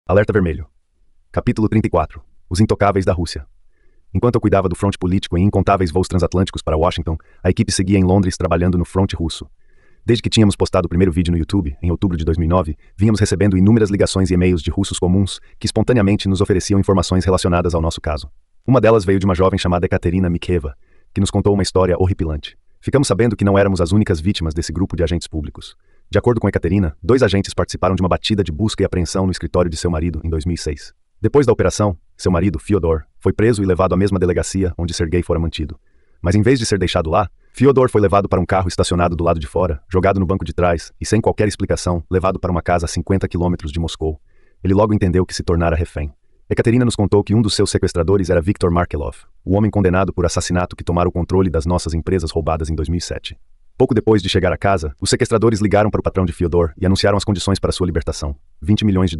Alerta vermelho. Capítulo 34. Os intocáveis da Rússia. Enquanto eu cuidava do fronte político em incontáveis voos transatlânticos para Washington, a equipe seguia em Londres trabalhando no fronte russo. Desde que tínhamos postado o primeiro vídeo no YouTube, em outubro de 2009, vínhamos recebendo inúmeras ligações e e-mails de russos comuns que espontaneamente nos ofereciam informações relacionadas ao nosso caso. Uma delas veio de uma jovem chamada Ekaterina Mikheva, que nos contou uma história horripilante. Ficamos sabendo que não éramos as únicas vítimas desse grupo de agentes públicos. De acordo com Ekaterina, 2 agentes participaram de uma batida de busca e apreensão no escritório de seu marido em 2006. Depois da operação, seu marido, Fyodor, foi preso e levado à mesma delegacia onde Sergei fora mantido. Mas em vez de ser deixado lá, Fyodor foi levado para um carro estacionado do lado de fora, jogado no banco de trás e, sem qualquer explicação, levado para uma casa a 50 quilômetros de Moscou. Ele logo entendeu que se tornara refém. Ekaterina nos contou que um dos seus sequestradores era Viktor Markelov, o homem condenado por assassinato que tomara o controle das nossas empresas roubadas em 2007. Pouco depois de chegar à casa, os sequestradores ligaram para o patrão de Fyodor e anunciaram as condições para sua libertação: $20 milhões.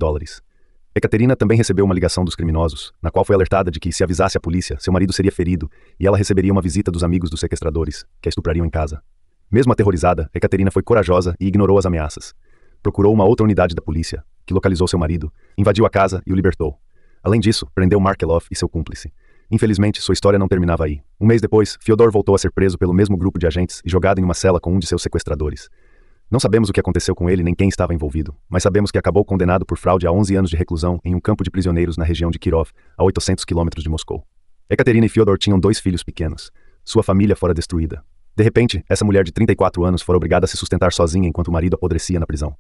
Ekaterina também recebeu uma ligação dos criminosos, na qual foi alertada de que, se avisasse a polícia, seu marido seria ferido e ela receberia uma visita dos amigos dos sequestradores, que a estuprariam em casa. Mesmo aterrorizada, Ekaterina foi corajosa e ignorou as ameaças. Procurou uma outra unidade da polícia, que localizou seu marido, invadiu a casa e o libertou. Além disso, prendeu Markelov e seu cúmplice. Infelizmente, sua história não terminava aí. Um mês depois, Fyodor voltou a ser preso pelo mesmo grupo de agentes e jogado em uma cela com um de seus sequestradores. Não sabemos o que aconteceu com ele nem quem estava envolvido, mas sabemos que acabou condenado por fraude a 11 anos de reclusão em um campo de prisioneiros na região de Kirov, a 800 quilômetros de Moscou. Ekaterina e Fyodor tinham 2 filhos pequenos. Sua família fora destruída. De repente, essa mulher de 34 anos fora obrigada a se sustentar sozinha enquanto o marido apodrecia na prisão.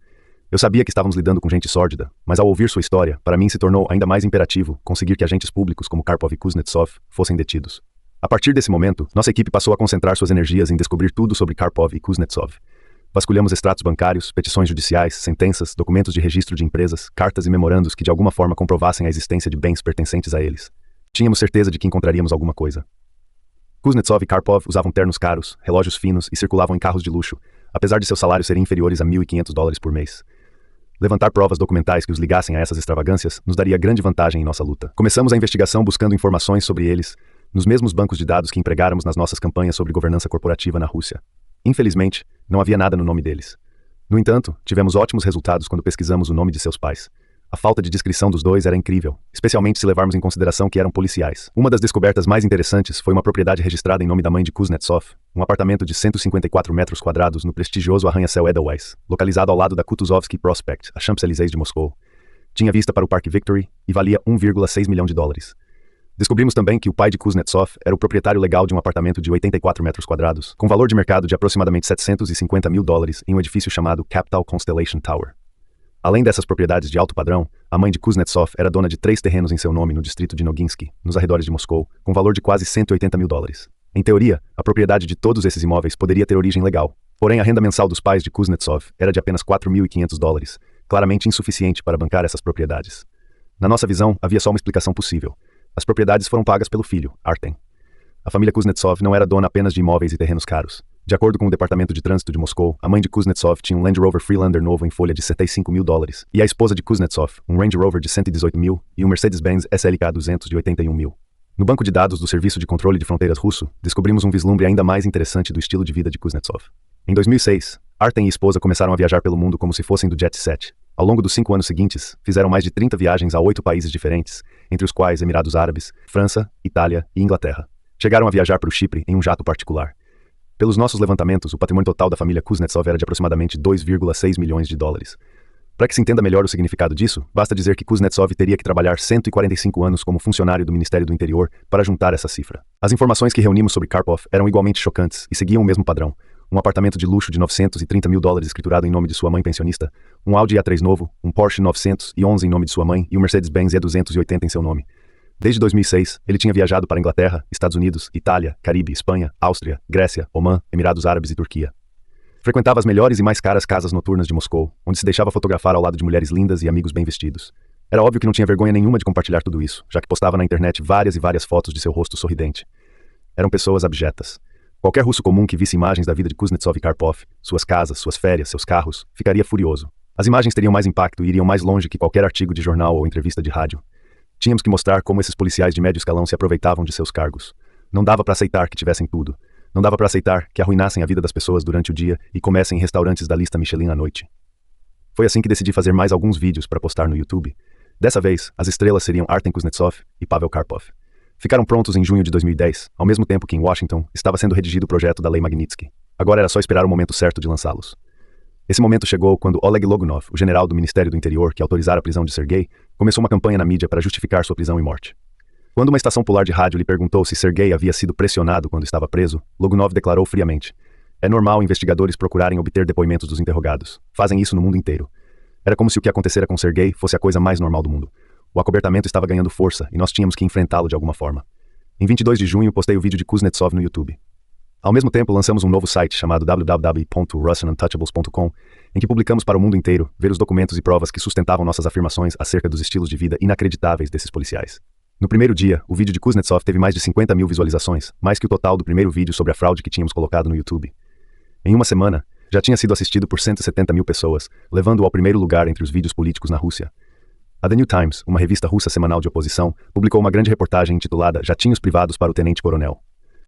Eu sabia que estávamos lidando com gente sórdida, mas ao ouvir sua história, para mim se tornou ainda mais imperativo conseguir que agentes públicos como Karpov e Kuznetsov fossem detidos. A partir desse momento, nossa equipe passou a concentrar suas energias em descobrir tudo sobre Karpov e Kuznetsov. Vasculhamos extratos bancários, petições judiciais, sentenças, documentos de registro de empresas, cartas e memorandos que de alguma forma comprovassem a existência de bens pertencentes a eles. Tínhamos certeza de que encontraríamos alguma coisa. Kuznetsov e Karpov usavam ternos caros, relógios finos e circulavam em carros de luxo, apesar de seus salários serem inferiores a $1.500 por mês. Levantar provas documentais que os ligassem a essas extravagâncias nos daria grande vantagem em nossa luta. Começamos a investigação buscando informações sobre eles, nos mesmos bancos de dados que empregáramos nas nossas campanhas sobre governança corporativa na Rússia. Infelizmente, não havia nada no nome deles. No entanto, tivemos ótimos resultados quando pesquisamos o nome de seus pais. A falta de descrição dos dois era incrível, especialmente se levarmos em consideração que eram policiais. Uma das descobertas mais interessantes foi uma propriedade registrada em nome da mãe de Kuznetsov, um apartamento de 154 metros quadrados no prestigioso arranha-céu Edelweiss, localizado ao lado da Kutuzovsky Prospect, a Champs-Élysées de Moscou. Tinha vista para o Parque Victory e valia $1,6 milhão. Descobrimos também que o pai de Kuznetsov era o proprietário legal de um apartamento de 84 metros quadrados, com valor de mercado de aproximadamente $750 mil em um edifício chamado Capital Constellation Tower. Além dessas propriedades de alto padrão, a mãe de Kuznetsov era dona de 3 terrenos em seu nome no distrito de Noginsky, nos arredores de Moscou, com valor de quase $180 mil. Em teoria, a propriedade de todos esses imóveis poderia ter origem legal, porém a renda mensal dos pais de Kuznetsov era de apenas $4.500, claramente insuficiente para bancar essas propriedades. Na nossa visão, havia só uma explicação possível. As propriedades foram pagas pelo filho, Artem. A família Kuznetsov não era dona apenas de imóveis e terrenos caros. De acordo com o Departamento de Trânsito de Moscou, a mãe de Kuznetsov tinha um Land Rover Freelander novo em folha de $75 mil, e a esposa de Kuznetsov, um Range Rover de $118 mil e um Mercedes-Benz SLK 200 de $81 mil. No banco de dados do Serviço de Controle de Fronteiras russo, descobrimos um vislumbre ainda mais interessante do estilo de vida de Kuznetsov. Em 2006, Artem e esposa começaram a viajar pelo mundo como se fossem do Jet Set. Ao longo dos 5 anos seguintes, fizeram mais de 30 viagens a 8 países diferentes, entre os quais Emirados Árabes, França, Itália e Inglaterra. Chegaram a viajar para o Chipre em um jato particular. Pelos nossos levantamentos, o patrimônio total da família Kuznetsov era de aproximadamente $2,6 milhões. Para que se entenda melhor o significado disso, basta dizer que Kuznetsov teria que trabalhar 145 anos como funcionário do Ministério do Interior para juntar essa cifra. As informações que reunimos sobre Karpov eram igualmente chocantes e seguiam o mesmo padrão. Um apartamento de luxo de $930 mil escriturado em nome de sua mãe pensionista, um Audi A3 novo, um Porsche 911 em nome de sua mãe e um Mercedes-Benz E280 em seu nome. Desde 2006, ele tinha viajado para Inglaterra, Estados Unidos, Itália, Caribe, Espanha, Áustria, Grécia, Omã, Emirados Árabes e Turquia. Frequentava as melhores e mais caras casas noturnas de Moscou, onde se deixava fotografar ao lado de mulheres lindas e amigos bem vestidos. Era óbvio que não tinha vergonha nenhuma de compartilhar tudo isso, já que postava na internet várias e várias fotos de seu rosto sorridente. Eram pessoas abjetas. Qualquer russo comum que visse imagens da vida de Kuznetsov e Karpov, suas casas, suas férias, seus carros, ficaria furioso. As imagens teriam mais impacto e iriam mais longe que qualquer artigo de jornal ou entrevista de rádio. Tínhamos que mostrar como esses policiais de médio escalão se aproveitavam de seus cargos. Não dava para aceitar que tivessem tudo. Não dava para aceitar que arruinassem a vida das pessoas durante o dia e comessem em restaurantes da lista Michelin à noite. Foi assim que decidi fazer mais alguns vídeos para postar no YouTube. Dessa vez, as estrelas seriam Artem Kuznetsov e Pavel Karpov. Ficaram prontos em junho de 2010, ao mesmo tempo que em Washington estava sendo redigido o projeto da Lei Magnitsky. Agora era só esperar o momento certo de lançá-los. Esse momento chegou quando Oleg Logunov, o general do Ministério do Interior que autorizara a prisão de Sergei, começou uma campanha na mídia para justificar sua prisão e morte. Quando uma estação polar de rádio lhe perguntou se Sergei havia sido pressionado quando estava preso, Logunov declarou friamente: "É normal investigadores procurarem obter depoimentos dos interrogados. Fazem isso no mundo inteiro." Era como se o que acontecera com Sergei fosse a coisa mais normal do mundo. O acobertamento estava ganhando força e nós tínhamos que enfrentá-lo de alguma forma. Em 22 de junho, postei o vídeo de Kuznetsov no YouTube. Ao mesmo tempo, lançamos um novo site chamado www.russianuntouchables.com, em que publicamos para o mundo inteiro ver os documentos e provas que sustentavam nossas afirmações acerca dos estilos de vida inacreditáveis desses policiais. No primeiro dia, o vídeo de Kuznetsov teve mais de 50 mil visualizações, mais que o total do primeiro vídeo sobre a fraude que tínhamos colocado no YouTube. Em uma semana, já tinha sido assistido por 170 mil pessoas, levando-o ao primeiro lugar entre os vídeos políticos na Rússia. A The New Times, uma revista russa semanal de oposição, publicou uma grande reportagem intitulada Jatinhos Privados para o Tenente-Coronel.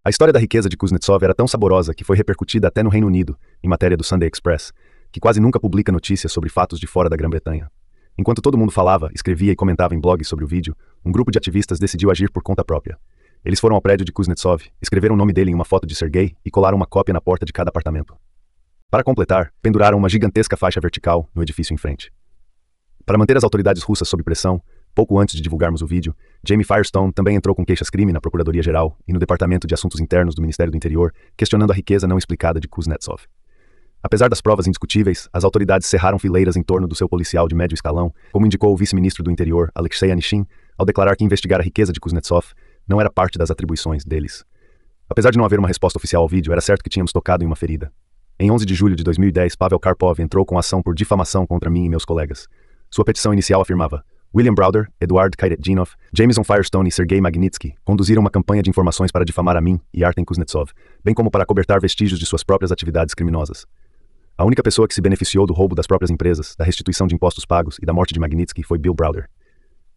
A história da riqueza de Kuznetsov era tão saborosa que foi repercutida até no Reino Unido, em matéria do Sunday Express, que quase nunca publica notícias sobre fatos de fora da Grã-Bretanha. Enquanto todo mundo falava, escrevia e comentava em blogs sobre o vídeo, um grupo de ativistas decidiu agir por conta própria. Eles foram ao prédio de Kuznetsov, escreveram o nome dele em uma foto de Sergei e colaram uma cópia na porta de cada apartamento. Para completar, penduraram uma gigantesca faixa vertical no edifício em frente. Para manter as autoridades russas sob pressão, pouco antes de divulgarmos o vídeo, Jamie Firestone também entrou com queixas-crime na Procuradoria-Geral e no Departamento de Assuntos Internos do Ministério do Interior, questionando a riqueza não explicada de Kuznetsov. Apesar das provas indiscutíveis, as autoridades cerraram fileiras em torno do seu policial de médio escalão, como indicou o vice-ministro do Interior, Alexei Anishin, ao declarar que investigar a riqueza de Kuznetsov não era parte das atribuições deles. Apesar de não haver uma resposta oficial ao vídeo, era certo que tínhamos tocado em uma ferida. Em 11 de julho de 2010, Pavel Karpov entrou com ação por difamação contra mim e meus colegas. Sua petição inicial afirmava: William Browder, Eduard Kairetdinov, Jameson Firestone e Sergei Magnitsky conduziram uma campanha de informações para difamar a mim e Artem Kuznetsov, bem como para acobertar vestígios de suas próprias atividades criminosas. A única pessoa que se beneficiou do roubo das próprias empresas, da restituição de impostos pagos e da morte de Magnitsky foi Bill Browder.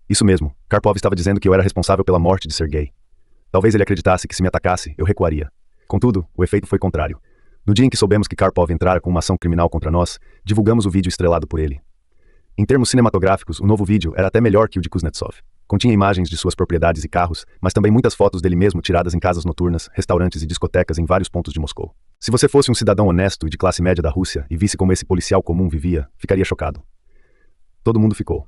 Isso mesmo, Karpov estava dizendo que eu era responsável pela morte de Sergei. Talvez ele acreditasse que se me atacasse, eu recuaria. Contudo, o efeito foi contrário. No dia em que soubemos que Karpov entrara com uma ação criminal contra nós, divulgamos o vídeo estrelado por ele. Em termos cinematográficos, o novo vídeo era até melhor que o de Kuznetsov. Continha imagens de suas propriedades e carros, mas também muitas fotos dele mesmo tiradas em casas noturnas, restaurantes e discotecas em vários pontos de Moscou. Se você fosse um cidadão honesto e de classe média da Rússia e visse como esse policial comum vivia, ficaria chocado. Todo mundo ficou.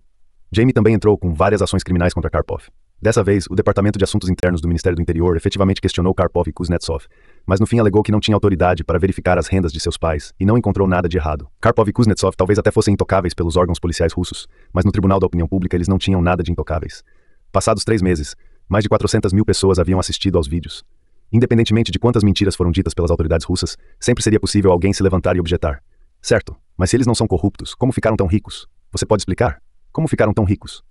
Jamie também entrou com várias ações criminais contra Karpov. Dessa vez, o Departamento de Assuntos Internos do Ministério do Interior efetivamente questionou Karpov e Kuznetsov, mas no fim alegou que não tinha autoridade para verificar as rendas de seus pais e não encontrou nada de errado. Karpov e Kuznetsov talvez até fossem intocáveis pelos órgãos policiais russos, mas no Tribunal da Opinião Pública eles não tinham nada de intocáveis. Passados 3 meses, mais de 400 mil pessoas haviam assistido aos vídeos. Independentemente de quantas mentiras foram ditas pelas autoridades russas, sempre seria possível alguém se levantar e objetar. Certo, mas se eles não são corruptos, como ficaram tão ricos? Você pode explicar? Como ficaram tão ricos?